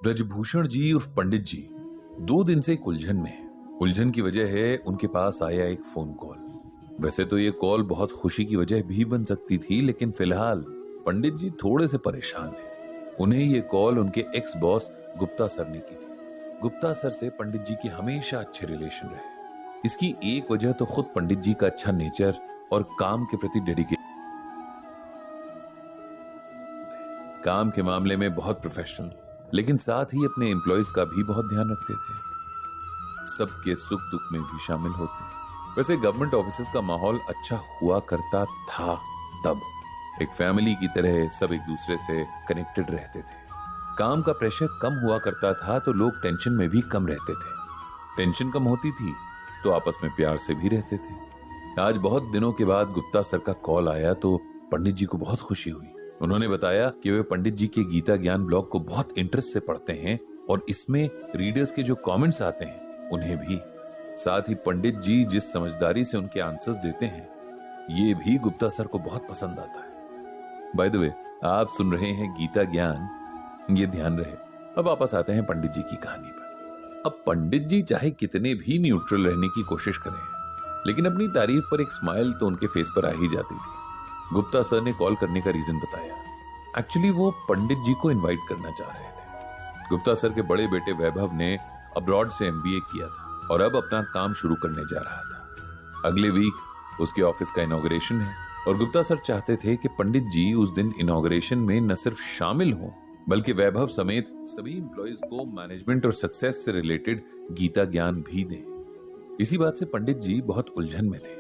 ब्रजभूषण जी उर्फ पंडित जी 2 दिन से एक उलझन में है। उलझन की वजह है उनके पास आया एक फोन कॉल। वैसे तो ये कॉल बहुत खुशी की वजह भी बन सकती थी, लेकिन फिलहाल पंडित जी थोड़े से परेशान हैं। उन्हें ये कॉल उनके एक्स बॉस गुप्ता सर ने की थी। गुप्ता सर से पंडित जी के हमेशा अच्छे रिलेशन रहे। इसकी एक वजह तो खुद पंडित जी का अच्छा नेचर और काम के प्रति डेडिकेशन। काम के मामले में बहुत प्रोफेशनल, लेकिन साथ ही अपने एम्प्लॉयज का भी बहुत ध्यान रखते थे। सबके सुख दुख में भी शामिल होते। वैसे गवर्नमेंट ऑफिसेज का माहौल अच्छा हुआ करता था। तब एक फैमिली की तरह सब एक दूसरे से कनेक्टेड रहते थे। काम का प्रेशर कम हुआ करता था तो लोग टेंशन में भी कम रहते थे। टेंशन कम होती थी तो आपस में प्यार से भी रहते थे। आज बहुत दिनों के बाद गुप्ता सर का कॉल आया तो पंडित जी को बहुत खुशी हुई। उन्होंने बताया कि वे पंडित जी के गीता ज्ञान ब्लॉग को बहुत इंटरेस्ट से पढ़ते हैं और इसमें रीडर्स के जो कमेंट्स आते हैं उन्हें भी। साथ ही पंडित जी जिस समझदारी से उनके आंसर्स देते हैं ये भी गुप्ता सर को बहुत पसंद आता है। बाय द वे, आप सुन रहे हैं गीता ज्ञान, ये ध्यान रहे। अब वापस आते हैं पंडित जी की कहानी पर। अब पंडित जी चाहे कितने भी न्यूट्रल रहने की कोशिश करें, लेकिन अपनी तारीफ पर एक स्माइल तो उनके फेस पर आ ही जाती थी। गुप्ता सर ने कॉल करने का रीजन बताया। एक्चुअली वो पंडित जी को इनवाइट करना चाह रहे थे। गुप्ता सर के बड़े बेटे वैभव ने अब्रॉड से एमबीए किया था और अब अपना काम शुरू करने जा रहा था। अगले वीक उसके ऑफिस का इनॉग्रेशन है और गुप्ता सर चाहते थे कि पंडित जी उस दिन इनॉग्रेशन में न सिर्फ शामिल हों बल्कि वैभव समेत सभी एम्प्लॉयज को मैनेजमेंट और सक्सेस से रिलेटेड गीता ज्ञान भी दें। इसी बात से पंडित जी बहुत उलझन में थे।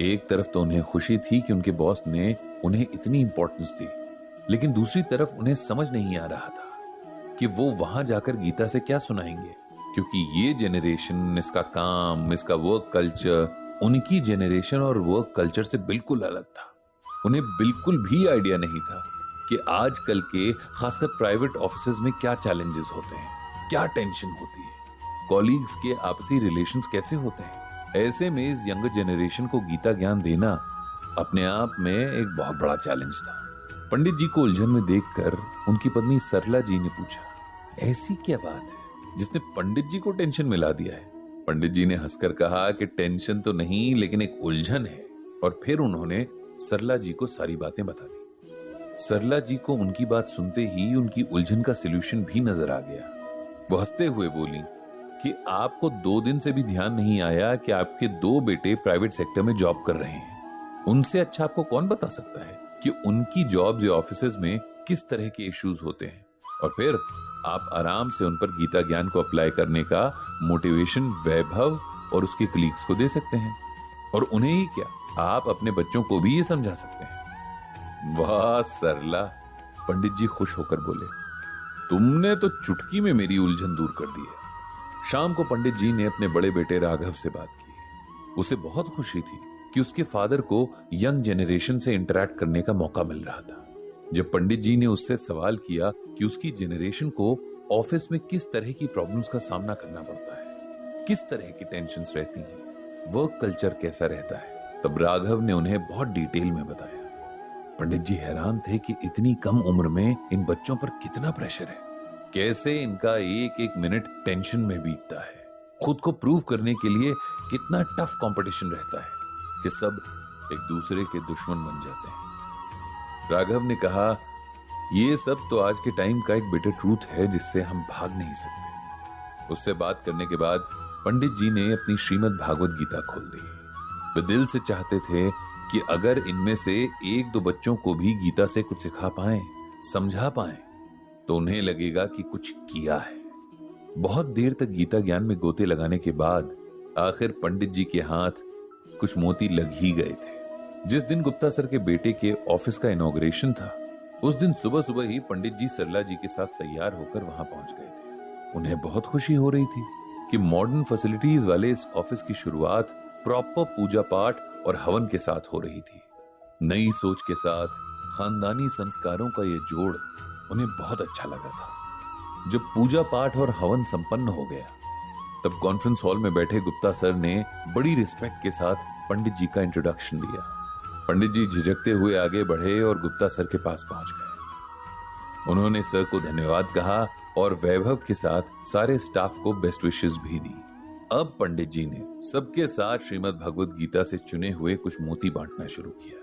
एक तरफ तो उन्हें खुशी थी कि उनके बॉस ने उन्हें इतनी इंपॉर्टेंस दी, लेकिन दूसरी तरफ उन्हें समझ नहीं आ रहा था कि वो वहां जाकर गीता से क्या सुनाएंगे, क्योंकि ये जेनरेशन, इसका काम, इसका वर्क कल्चर उनकी जेनरेशन और वर्क कल्चर से बिल्कुल अलग था। उन्हें बिल्कुल भी आइडिया नहीं था कि आजकल के खासकर प्राइवेट ऑफिसेज में क्या चैलेंजेस होते हैं, क्या टेंशन होती है, कॉलीग्स के आपसी रिलेशंस कैसे होते हैं। ऐसे में इस यंगर जेनरेशन को गीता ज्ञान देना अपने आप में एक बहुत बड़ा चैलेंज था। पंडित जी को उलझन में देखकर उनकी पत्नी सरला जी ने पूछा, ऐसी क्या बात है जिसने पंडित जी को टेंशन में ला दिया है? पंडित जी ने हंसकर कहा कि टेंशन तो नहीं, लेकिन एक उलझन है। और फिर उन्होंने सरला जी को सारी बातें बता दी। सरला जी को उनकी बात सुनते ही उनकी उलझन का सलूशन भी नजर आ गया। वो हंसते हुए बोली कि आपको 2 दिन से भी ध्यान नहीं आया कि आपके 2 बेटे प्राइवेट सेक्टर में जॉब कर रहे हैं। उनसे अच्छा आपको कौन बता सकता है कि उनकी जॉब्स या ऑफिसेज में किस तरह के इश्यूज होते हैं, और फिर आप आराम से उन पर गीता ज्ञान को अप्लाई करने का मोटिवेशन वैभव और उसके कलीग्स को दे सकते हैं। और उन्हें ही क्या, आप अपने बच्चों को भी ये समझा सकते हैं। वाह सरला, पंडित जी खुश होकर बोले, तुमने तो चुटकी में मेरी उलझन दूर कर दी है। शाम को पंडित जी ने अपने बड़े बेटे राघव से बात की। उसे बहुत खुशी थी कि उसके फादर को यंग जेनरेशन से इंटरैक्ट करने का मौका मिल रहा था। जब पंडित जी ने उससे सवाल किया कि उसकी जेनरेशन को ऑफिस में किस तरह की प्रॉब्लम्स का सामना करना पड़ता है, किस तरह की टेंशन्स रहती हैं, वर्क कल्चर कैसा रहता है, तब राघव ने उन्हें बहुत डिटेल में बताया। पंडित जी हैरान थे कि इतनी कम उम्र में इन बच्चों पर कितना प्रेशर है, कैसे इनका एक एक मिनट टेंशन में बीतता है, खुद को प्रूव करने के लिए कितना टफ कंपटीशन रहता है कि सब एक दूसरे के दुश्मन बन जाते हैं। राघव ने कहा, ये सब तो आज के टाइम का एक बिटर ट्रूथ है जिससे हम भाग नहीं सकते। उससे बात करने के बाद पंडित जी ने अपनी श्रीमद् भागवत गीता खोल दी। वे दिल से चाहते थे कि अगर इनमें से 1-2 बच्चों को भी गीता से कुछ सिखा पाएं, समझा पाएं, तो उन्हें लगेगा कि कुछ किया है। बहुत देर तक गीता ज्ञान में गोते लगाने के बाद आखिर पंडित जी के हाथ कुछ मोती लग ही गए थे। जिस दिन गुप्ता सर के बेटे के ऑफिस का इनॉग्रेशन था, उस दिन सुबह सुबह ही पंडित जी सरला जी के साथ तैयार होकर वहां पहुंच गए थे। उन्हें बहुत खुशी हो रही थी कि मॉडर्न फैसिलिटीज वाले इस ऑफिस की शुरुआत प्रॉपर पूजा पाठ और हवन के साथ हो रही थी। नई सोच के साथ खानदानी संस्कारों का यह जोड़ उन्हें बहुत अच्छा लगा था। जब पूजा पाठ और हवन संपन्न हो गया, तब कॉन्फ्रेंस हॉल में बैठे गुप्ता सर ने बड़ी रिस्पेक्ट के साथ पंडित जी का इंट्रोडक्शन दिया। पंडित जी झिझकते हुए आगे बढ़े और गुप्ता सर के पास पहुंच गए। उन्होंने सर को धन्यवाद कहा और वैभव के साथ सारे स्टाफ को बेस्ट विशेस भी दी। अब पंडित जी ने सबके साथ श्रीमद् भगवत गीता से चुने हुए कुछ मोती बांटना शुरू किया।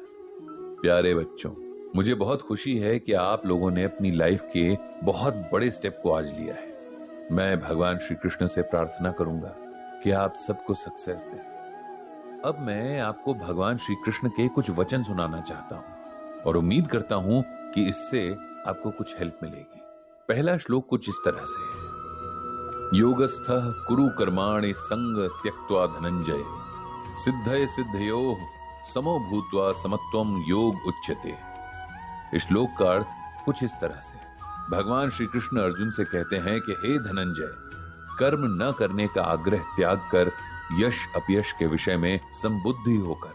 प्यारे बच्चों, मुझे बहुत खुशी है कि आप लोगों ने अपनी लाइफ के बहुत बड़े स्टेप को आज लिया है। मैं भगवान श्री कृष्ण से प्रार्थना करूंगा कि आप सबको सक्सेस दें। अब मैं आपको भगवान श्री कृष्ण के कुछ वचन सुनाना चाहता हूं और उम्मीद करता हूं कि इससे आपको कुछ हेल्प मिलेगी। पहला श्लोक कुछ इस तरह से है, योगस्थः कुरु कर्माणि संग त्यक्त्वा धनंजय सिद्धये सिद्धयोः समो भूत्वा समत्वम योग उच्यते। इस श्लोक का अर्थ कुछ इस तरह से, भगवान श्री कृष्ण अर्जुन से कहते हैं कि हे धनंजय, कर्म न करने का आग्रह त्याग कर यश अपयश के विषय में संबुद्धि होकर,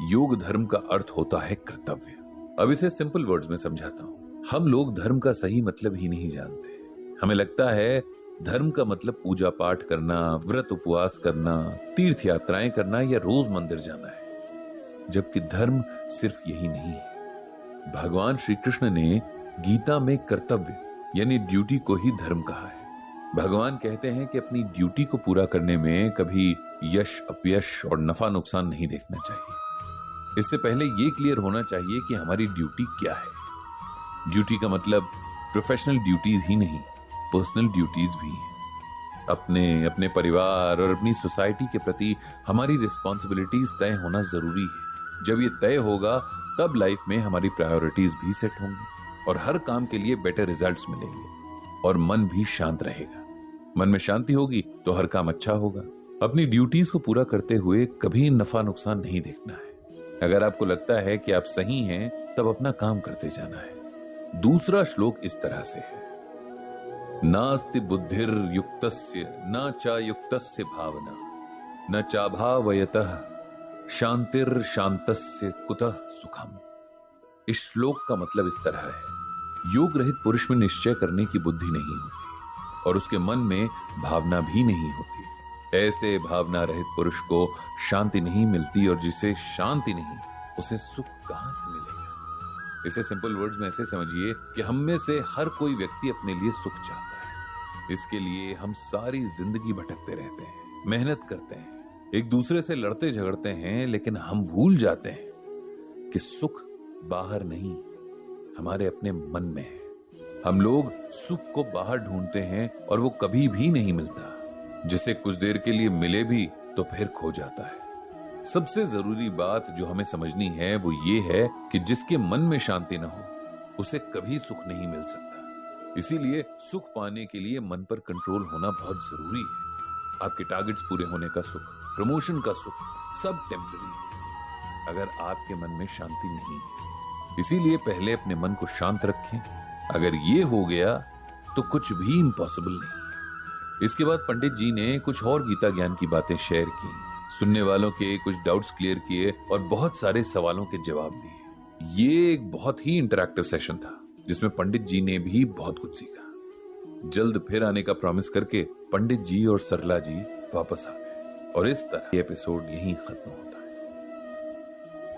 योग धर्म का अर्थ होता है कर्तव्य। अब इसे सिंपल वर्ड्स में समझाता हूं। हम लोग धर्म का सही मतलब ही नहीं जानते। हमें लगता है धर्म का मतलब पूजा पाठ करना, व्रत उपवास करना, तीर्थ यात्राएं करना या रोज मंदिर जाना है, जबकि धर्म सिर्फ यही नहीं है। भगवान श्री कृष्ण ने गीता में कर्तव्य यानी ड्यूटी को ही धर्म कहा है। भगवान कहते हैं कि अपनी ड्यूटी को पूरा करने में कभी यश अपयश और नफा नुकसान नहीं देखना चाहिए। इससे पहले ये क्लियर होना चाहिए कि हमारी ड्यूटी क्या है। ड्यूटी का मतलब प्रोफेशनल ड्यूटीज ही नहीं, पर्सनल ड्यूटीज भी हैं। अपने परिवार और अपनी सोसाइटी के प्रति हमारी रिस्पॉन्सिबिलिटीज तय होना जरूरी है। जब ये तय होगा तब लाइफ में हमारी प्रायोरिटीज भी सेट होंगी और हर काम के लिए बेटर रिजल्ट्स मिलेंगे और मन भी शांत रहेगा। मन में शांति होगी तो हर काम अच्छा होगा। अपनी ड्यूटीज को पूरा करते हुए कभी नफा नुकसान नहीं देखना है। अगर आपको लगता है कि आप सही हैं, तब अपना काम करते जाना है। दूसरा श्लोक इस तरह से है, नास्ति बुद्धिर युक्तस्य न च युक्तस्य भावना न चाभावयतः शांतिर शांतस्य कुतः सुखम। इस श्लोक का मतलब इस तरह है, योग रहित पुरुष में निश्चय करने की बुद्धि नहीं होती और उसके मन में भावना भी नहीं होती। ऐसे भावना रहित पुरुष को शांति नहीं मिलती और जिसे शांति नहीं, उसे सुख कहां से मिलेगा। इसे सिंपल वर्ड्स में ऐसे समझिए कि हम में से हर कोई व्यक्ति अपने लिए सुख चाहता है। इसके लिए हम सारी जिंदगी भटकते रहते हैं, मेहनत करते हैं, एक दूसरे से लड़ते झगड़ते हैं, लेकिन हम भूल जाते हैं कि सुख बाहर नहीं, हमारे अपने मन में है। हम लोग सुख को बाहर ढूंढते हैं और वो कभी भी नहीं मिलता। जिसे कुछ देर के लिए मिले भी तो फिर खो जाता है। सबसे जरूरी बात जो हमें समझनी है वो ये है कि जिसके मन में शांति ना हो, उसे कभी सुख नहीं मिल सकता। इसीलिए सुख पाने के लिए मन पर कंट्रोल होना बहुत जरूरी है। आपके टारगेट्स पूरे होने का सुख, प्रमोशन का सुख, सब टेम्पररी है अगर आपके मन में शांति नहीं है। इसीलिए पहले अपने मन को शांत रखें। अगर ये हो गया तो कुछ भी इम्पॉसिबल नहीं। इसके बाद पंडित जी ने कुछ और गीता ज्ञान की बातें शेयर की, सुनने वालों के कुछ डाउट्स क्लियर किए और बहुत सारे सवालों के जवाब दिए। ये एक बहुत ही इंटरैक्टिव सेशन था जिसमें पंडित जी ने भी बहुत कुछ सीखा। जल्द फिर आने का प्रॉमिस करके पंडित जी और सरला जी वापस आ गए और इस तरह एपिसोड यहीं खत्म हो गया।